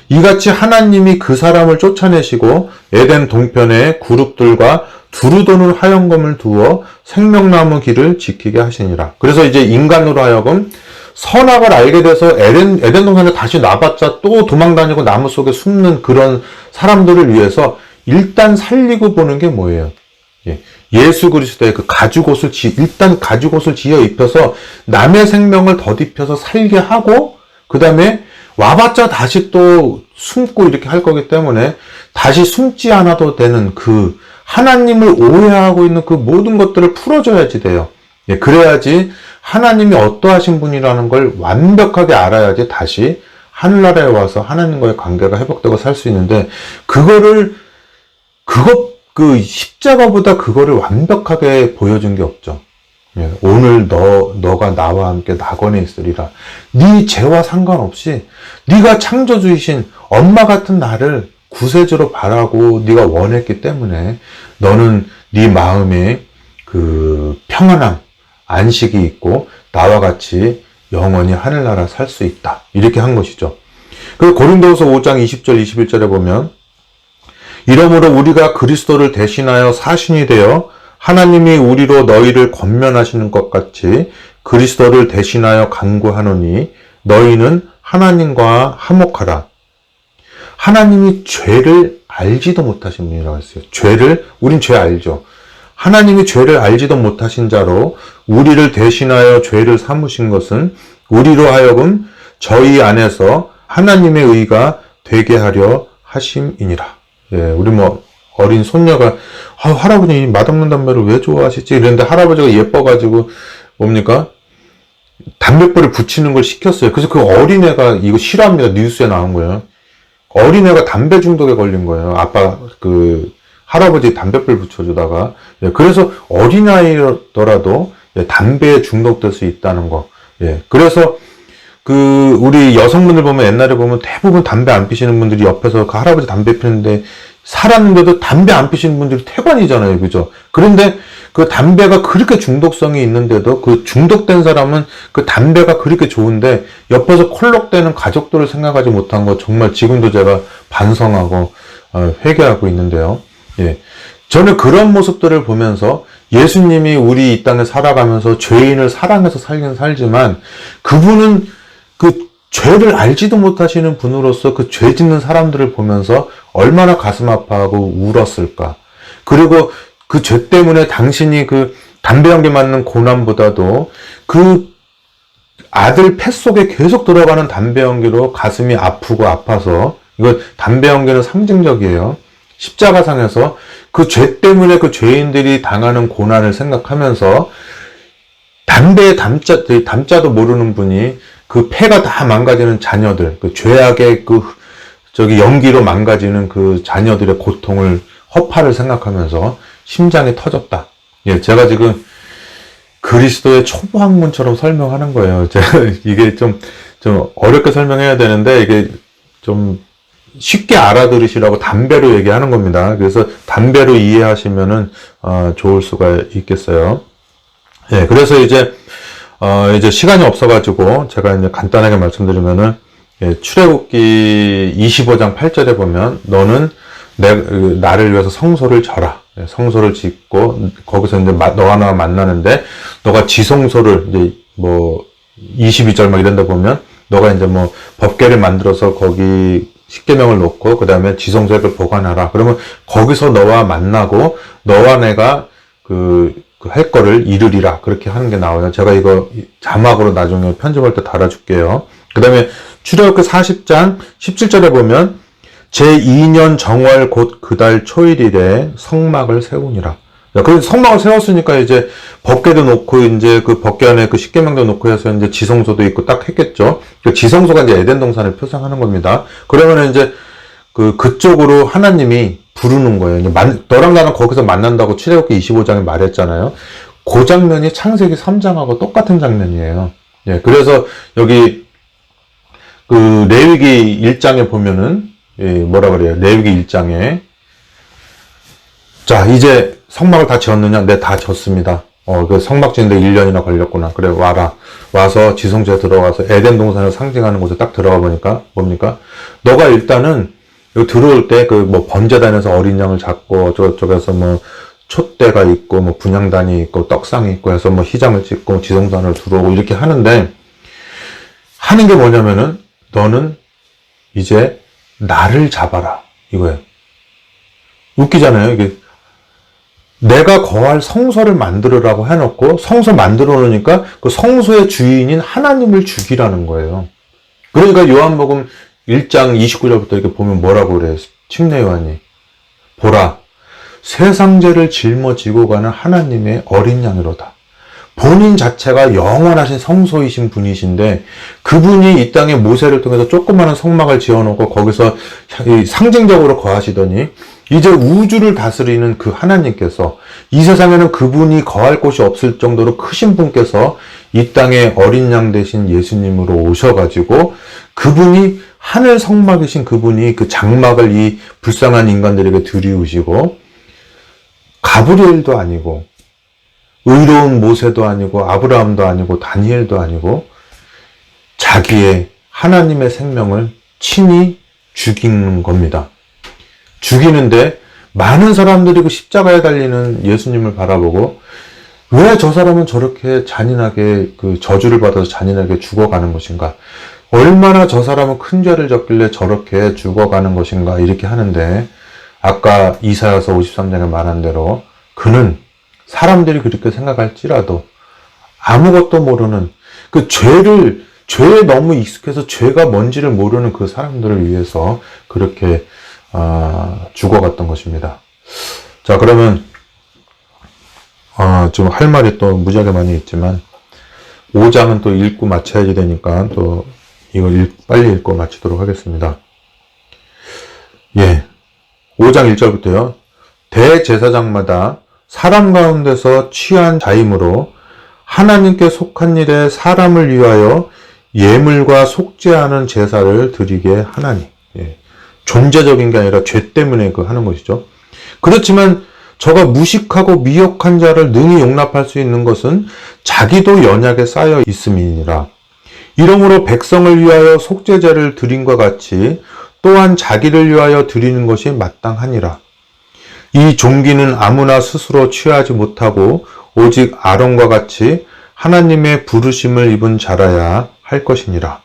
이같이 하나님이 그 사람을 쫓아내시고 에덴 동편에 그룹들과 두루 도는 화영검을 두어 생명나무 길을 지키게 하시니라. 그래서 이제 인간으로 하여금 선악을 알게 돼서 에덴 동산에 다시 놔봤자 또 도망다니고 나무 속에 숨는 그런 사람들을 위해서 일단 살리고 보는 게 뭐예요? 예수 그리스도의 그 가죽옷을 일단 가죽옷을 지어 입혀서 남의 생명을 덧입혀서 살게 하고, 그 다음에 와봤자 다시 또 숨고 이렇게 할 거기 때문에 다시 숨지 않아도 되는 그 하나님을 오해하고 있는 그 모든 것들을 풀어줘야지 돼요. 그래야지 하나님이 어떠하신 분이라는 걸 완벽하게 알아야지 다시 하늘나라에 와서 하나님과의 관계가 회복되고 살 수 있는데, 그 십자가보다 그거를 완벽하게 보여준 게 없죠. 오늘 너가 나와 함께 낙원에 있으리라. 네 죄와 상관없이 네가 창조주이신 엄마 같은 나를 구세주로 바라고 네가 원했기 때문에 너는 네 마음에 그 평안함, 안식이 있고 나와 같이 영원히 하늘나라 살 수 있다. 이렇게 한 것이죠. 그리고 고린도후서 5장 20절 21절에 보면 이러므로 우리가 그리스도를 대신하여 사신이 되어 하나님이 우리로 너희를 권면하시는 것 같이 그리스도를 대신하여 간구하노니 너희는 하나님과 화목하라. 하나님이 죄를 알지도 못하신 분이라고 했어요. 우린 죄 알죠. 하나님이 죄를 알지도 못하신 자로 우리를 대신하여 죄를 삼으신 것은 우리로 하여금 저희 안에서 하나님의 의가 되게 하려 하심이니라. 우리 어린 손녀가 할아버지 맛없는 담배를 왜 좋아하시지? 이랬는데 할아버지가 예뻐가지고 뭡니까? 담뱃불을 붙이는 걸 시켰어요. 그래서 그 어린애가 이거 싫어합니다. 뉴스에 나온 거예요. 어린애가 담배 중독에 걸린 거예요. 할아버지 담뱃불 붙여주다가. 그래서 어린아이더라도 담배에 중독될 수 있다는 거. 그래서 우리 여성분들 보면 옛날에 보면 대부분 담배 안 피시는 분들이 옆에서 그 할아버지 담배 피는데 살았는데도 담배 안 피시는 분들이 태반이잖아요. 그죠? 그런데 그 담배가 그렇게 중독성이 있는데도 그 중독된 사람은 그 담배가 그렇게 좋은데 옆에서 콜록대는 가족들을 생각하지 못한 거 정말 지금도 제가 반성하고 회개하고 있는데요. 저는 그런 모습들을 보면서 예수님이 우리 이 땅에 살아가면서 죄인을 사랑해서 살긴 살지만 그분은 그 죄를 알지도 못하시는 분으로서 그 죄 짓는 사람들을 보면서 얼마나 가슴 아파하고 울었을까. 그리고 그 죄 때문에 당신이 그 담배 연기 맞는 고난보다도 그 아들 폐 속에 계속 들어가는 담배 연기로 가슴이 아프고 아파서, 이거 담배 연기는 상징적이에요. 십자가상에서 그 죄 때문에 그 죄인들이 당하는 고난을 생각하면서 담배의 담자도 모르는 분이 그 폐가 다 망가지는 자녀들, 그 죄악의 연기로 망가지는 그 자녀들의 고통을, 허파를 생각하면서 심장이 터졌다. 제가 지금 그리스도의 초보학문처럼 설명하는 거예요. 제가 이게 좀 어렵게 설명해야 되는데 이게 좀 쉽게 알아들으시라고 담배로 얘기하는 겁니다. 그래서 담배로 이해하시면은 좋을 수가 있겠어요. 그래서 이제 시간이 없어가지고 제가 이제 간단하게 말씀드리면은 출애굽기 25장 8절에 보면 너는 나를 위해서 성소를 져라. 성소를 짓고 거기서 이제 너와 나와 만나는데 너가 지성소를 이제 22절 막 이런 데 보면 너가 이제 법궤를 만들어서 거기 십계명을 놓고 그 다음에 지성소에 그걸 보관하라. 그러면 거기서 너와 만나고 너와 내가 할 거를 이루리라. 그렇게 하는 게 나와요. 제가 이거 자막으로 나중에 편집할 때 달아줄게요. 그 다음에 출애굽기 40장 17절에 보면 제2년 정월 곧 그달 초일일에 성막을 세우니라. 그래서 성막을 세웠으니까 이제 법궤도 놓고 이제 그 법궤 안에 그 십계명도 놓고 해서 이제 지성소도 있고 딱 했겠죠. 그 지성소가 이제 에덴 동산을 표상하는 겁니다. 그러면 이제 그쪽으로 하나님이 부르는 거예요. 너랑 나랑 거기서 만난다고 출애굽기 25장에 말했잖아요. 그 장면이 창세기 3장하고 똑같은 장면이에요. 예, 그래서 여기 그 레위기 1장에 보면은 뭐라 그래요? 레위기 1장에 자, 이제 성막을 다 지었느냐? 네, 다 지었습니다. 그 성막 지는데 1년이나 걸렸구나. 그래, 와라. 와서 지성소에 들어가서 에덴 동산을 상징하는 곳에 딱 들어가 보니까 뭡니까? 너가 일단은 여기 들어올 때 그 뭐 번제단에서 어린 양을 잡고 저쪽에서 뭐 촛대가 있고 뭐 분향단이 있고 떡상이 있고 해서 뭐 희장을 찍고 지성소 안으로 들어오고 이렇게 하는데 하는 게 뭐냐면은 너는 이제 나를 잡아라. 이거예요. 웃기잖아요. 이게 내가 거할 성소를 만들으라고 해놓고 성소 만들어 놓으니까 그 성소의 주인인 하나님을 죽이라는 거예요. 그러니까 요한복음 1장 29절부터 이렇게 보면 뭐라고 그래요? 침례 요한이. 보라, 세상 죄를 짊어지고 가는 하나님의 어린 양이로다. 본인 자체가 영원하신 성소이신 분이신데 그분이 이 땅에 모세를 통해서 조그마한 성막을 지어놓고 거기서 상징적으로 거하시더니 이제 우주를 다스리는 그 하나님께서 이 세상에는 그분이 거할 곳이 없을 정도로 크신 분께서 이 땅에 어린 양 대신 예수님으로 오셔가지고 그분이 하늘 성막이신 그분이 그 장막을 이 불쌍한 인간들에게 들이우시고 가브리엘도 아니고 의로운 모세도 아니고 아브라함도 아니고 다니엘도 아니고 자기의 하나님의 생명을 친히 죽이는 겁니다. 죽이는데 많은 사람들이 그 십자가에 달리는 예수님을 바라보고 왜 저 사람은 저렇게 잔인하게 그 저주를 받아서 잔인하게 죽어가는 것인가? 얼마나 저 사람은 큰 죄를 졌길래 저렇게 죽어가는 것인가? 이렇게 하는데 아까 이사야서 53장에 말한 대로 그는 사람들이 그렇게 생각할지라도 아무것도 모르는 그 죄에 너무 익숙해서 죄가 뭔지를 모르는 그 사람들을 위해서 그렇게 죽어갔던 것입니다. 자, 그러면 좀 할 말이 또 무지하게 많이 있지만 5장은 또 읽고 마쳐야지 되니까 또 이걸 빨리 읽고 마치도록 하겠습니다. 예, 5장 1절부터요. 대제사장마다 사람 가운데서 취한 자임으로 하나님께 속한 일에 사람을 위하여 예물과 속죄하는 제사를 드리게 하나니. 예. 존재적인 게 아니라 죄 때문에 그 하는 것이죠. 그렇지만 저가 무식하고 미혹한 자를 능히 용납할 수 있는 것은 자기도 연약에 쌓여 있음이니라. 이러므로 백성을 위하여 속죄제를 드림과 같이 또한 자기를 위하여 드리는 것이 마땅하니라. 이 종기는 아무나 스스로 취하지 못하고 오직 아론과 같이 하나님의 부르심을 입은 자라야 할 것이니라.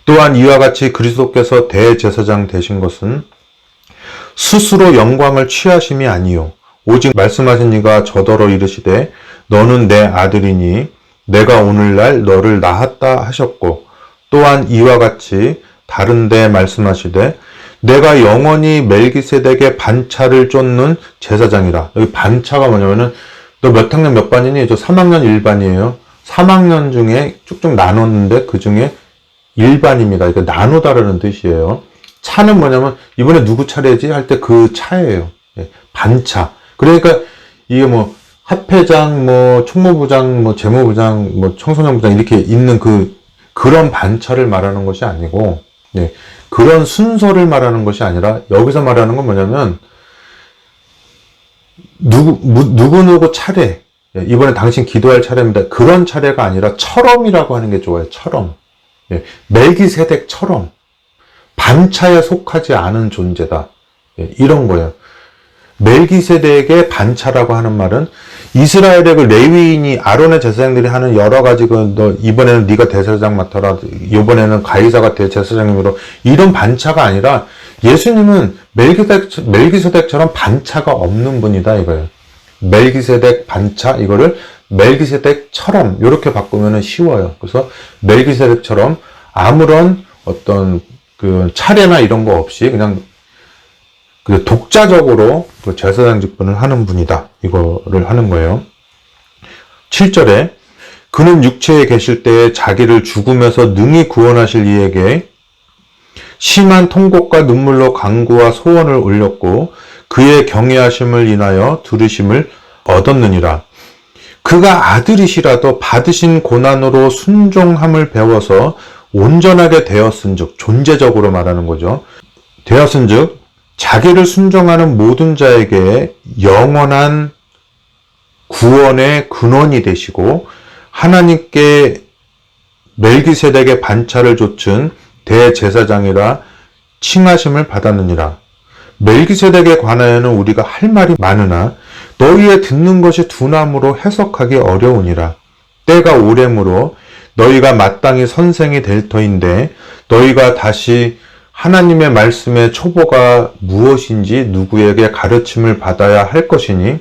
또한 이와 같이 그리스도께서 대제사장 되신 것은 스스로 영광을 취하심이 아니요 오직 말씀하신 이가 저더러 이르시되 너는 내 아들이니 내가 오늘날 너를 낳았다 하셨고 또한 이와 같이 다른데 말씀하시되 내가 영원히 멜기세덱의 반차를 쫓는 제사장이라. 여기 반차가 뭐냐면은 너 몇 학년 몇 반이니? 저 3학년 1반이에요. 3학년 중에 쭉쭉 나눴는데 그 중에 1반입니다. 이거 나누다라는 뜻이에요. 차는 뭐냐면 이번에 누구 차례지? 할 때 그 차예요. 반차. 그러니까 이게 뭐 합회장, 뭐 총무부장, 뭐 재무부장, 뭐 청소년부장 이렇게 있는 그런 반차를 말하는 것이 아니고 그런 순서를 말하는 것이 아니라 여기서 말하는 건 뭐냐면 누구 차례. 이번에 당신 기도할 차례입니다. 그런 차례가 아니라 처럼이라고 하는 게 좋아요. 처럼. 멜기세덱처럼 반차에 속하지 않은 존재다. 이런 거예요. 멜기세덱의 반차라고 하는 말은 이스라엘의 그 레위인이 아론의 제사장들이 하는 여러 가지 너 이번에는 네가 대제사장 맡아라. 이번에는 가이사가 대제사장님으로 이런 반차가 아니라 예수님은 멜기세덱처럼 반차가 없는 분이다 이거예요. 멜기세덱 반차 이거를 멜기세덱처럼 이렇게 바꾸면 쉬워요. 그래서 멜기세덱처럼 아무런 어떤 그 차례나 이런 거 없이 그냥 그 독자적으로 그 제사장 직분을 하는 분이다. 이거를 하는 거예요. 7절에 그는 육체에 계실 때에 자기를 죽음에서 능히 구원하실 이에게 심한 통곡과 눈물로 간구와 소원을 올렸고 그의 경외하심을 인하여 들으심을 얻었느니라. 그가 아들이시라도 받으신 고난으로 순종함을 배워서 온전하게 되었은즉, 존재적으로 말하는 거죠. 되었은즉 자기를 순종하는 모든 자에게 영원한 구원의 근원이 되시고 하나님께 멜기세덱의 반차를 좇은 대제사장이라 칭하심을 받았느니라. 멜기세덱에 관하여는 우리가 할 말이 많으나 너희의 듣는 것이 둔함으로 해석하기 어려우니라. 때가 오래므로 너희가 마땅히 선생이 될 터인데 너희가 다시 하나님의 말씀의 초보가 무엇인지 누구에게 가르침을 받아야 할 것이니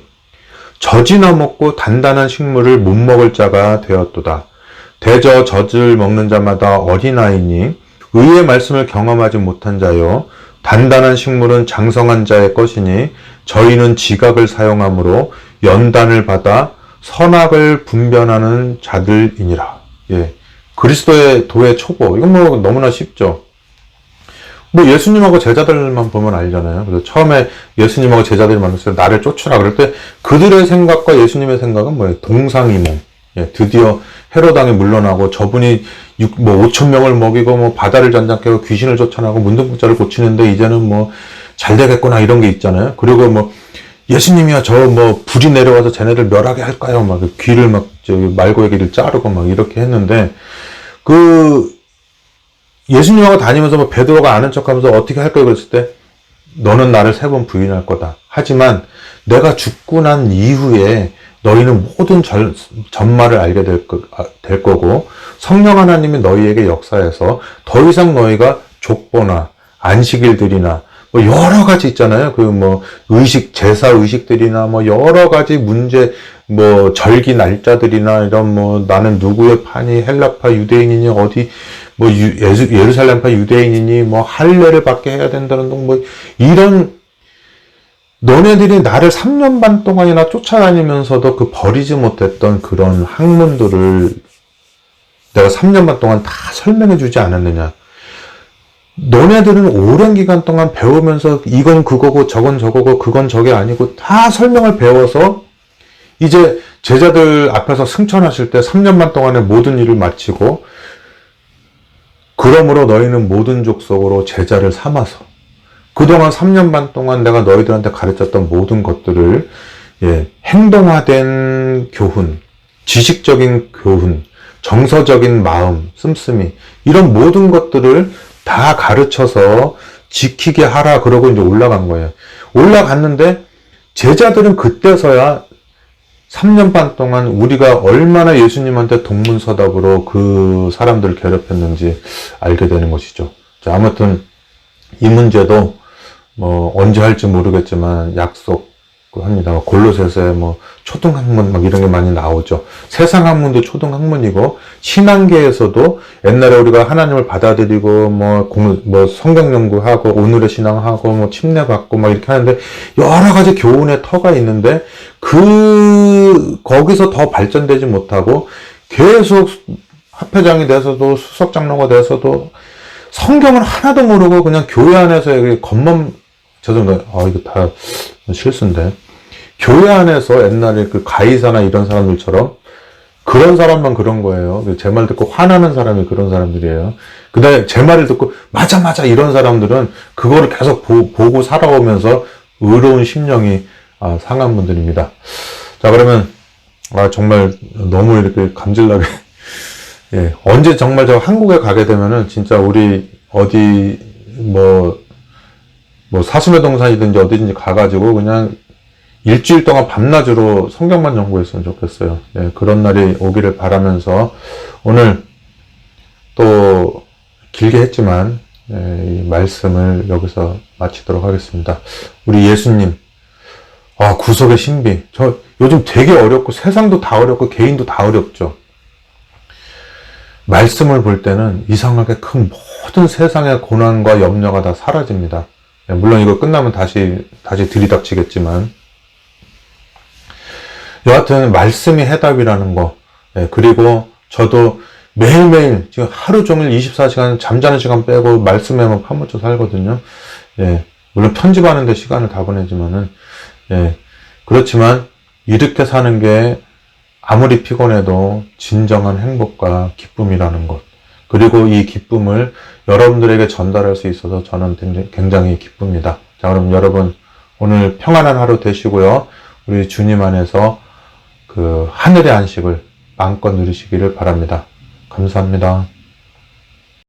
젖이나 먹고 단단한 식물을 못 먹을 자가 되었도다. 대저 젖을 먹는 자마다 어린아이니 의의 말씀을 경험하지 못한 자요 단단한 식물은 장성한 자의 것이니 저희는 지각을 사용함으로 연단을 받아 선악을 분별하는 자들이니라. 예, 그리스도의 도의 초보. 이건 뭐 너무나 쉽죠. 뭐 예수님하고 제자들만 보면 알잖아요. 그래서 처음에 예수님하고 제자들이 만났을 때 나를 쫓으라 그럴 때 그들의 생각과 예수님의 생각은 뭐예요? 동상이몽. 예, 드디어 헤로당이 물러나고 저분이 5천 명을 먹이고 뭐 바다를 잔잔케 하고 귀신을 쫓아나고 문둥병자를 고치는데 이제는 뭐 잘 되겠구나 이런 게 있잖아요. 그리고 뭐 예수님이야 저 뭐 불이 내려와서 쟤네들 멸하게 할까요? 막 귀를 막 저기 말고의 귀를 자르고 막 이렇게 했는데 그 예수님하고 다니면서 뭐 베드로가 아는 척하면서 어떻게 할 거야 그랬을 때 너는 나를 3번 부인할 거다. 하지만 내가 죽고 난 이후에 너희는 모든 전말을 알게 될 거고 성령 하나님이 너희에게 역사해서 더 이상 너희가 족보나 안식일들이나 뭐 여러 가지 있잖아요. 그 뭐 의식, 제사 의식들이나 뭐 여러 가지 문제, 뭐 절기 날짜들이나 이런 뭐 나는 누구의 파니 헬라파 유대인이니 어디 뭐 예루살렘파 유대인이니 뭐 할례를 받게 해야 된다는 등 뭐 이런 너네들이 나를 3년 반 동안이나 쫓아다니면서도 그 버리지 못했던 그런 학문들을 내가 3년 반 동안 다 설명해 주지 않았느냐. 너네들은 오랜 기간 동안 배우면서 이건 그거고 저건 저거고 그건 저게 아니고 다 설명을 배워서 이제 제자들 앞에서 승천하실 때 3년 반 동안의 모든 일을 마치고 그러므로 너희는 모든 족속으로 제자를 삼아서 그동안 3년 반 동안 내가 너희들한테 가르쳤던 모든 것들을 행동화된 교훈, 지식적인 교훈, 정서적인 마음, 씀씀이 이런 모든 것들을 다 가르쳐서 지키게 하라 그러고 이제 올라간 거예요. 올라갔는데 제자들은 그때서야 3년 반 동안 우리가 얼마나 예수님한테 동문서답으로 그 사람들을 괴롭혔는지 알게 되는 것이죠. 자, 아무튼 이 문제도 뭐 언제 할지 모르겠지만 약속합니다. 골로새서에 뭐 초등학문 막 이런 게 많이 나오죠. 세상 학문도 초등학문이고 신앙계에서도 옛날에 우리가 하나님을 받아들이고 뭐 성경 연구하고 오늘의 신앙하고 뭐 침례 받고 막 이렇게 하는데 여러 가지 교훈의 터가 있는데 거기서 더 발전되지 못하고 계속 합회장이 돼서도 수석장로가 돼서도 성경을 하나도 모르고 그냥 교회 안에서 겉만 죄송합니다. 이거 다 실수인데 교회 안에서 옛날에 그 가이사나 이런 사람들처럼 그런 사람만 그런 거예요. 제 말 듣고 화나는 사람이 그런 사람들이에요. 근데 제 말을 듣고 맞아 이런 사람들은 그거를 계속 보고 살아오면서 의로운 심령이 상한 분들입니다. 자, 그러면 정말 너무 이렇게 감질나게 언제 정말 저 한국에 가게 되면은 진짜 우리 어디 뭐 사슴의 동산이든지 어디든지 가가지고 그냥 일주일 동안 밤낮으로 성경만 연구했으면 좋겠어요. 그런 날이 오기를 바라면서 오늘 또 길게 했지만 이 말씀을 여기서 마치도록 하겠습니다. 우리 예수님, 구속의 신비. 저 요즘 되게 어렵고 세상도 다 어렵고 개인도 다 어렵죠. 말씀을 볼 때는 이상하게 큰 모든 세상의 고난과 염려가 다 사라집니다. 물론 이거 끝나면 다시 들이닥치겠지만 여하튼 말씀이 해답이라는 거. 그리고 저도 매일매일 지금 하루 종일 24시간 잠자는 시간 빼고 말씀에만 파묻혀 살거든요. 물론 편집하는데 시간을 다 보내지만은 그렇지만 이렇게 사는 게 아무리 피곤해도 진정한 행복과 기쁨이라는 것. 그리고 이 기쁨을 여러분들에게 전달할 수 있어서 저는 굉장히 기쁩니다. 자, 그럼 여러분 오늘 평안한 하루 되시고요. 우리 주님 안에서 그 하늘의 안식을 마음껏 누리시기를 바랍니다. 감사합니다.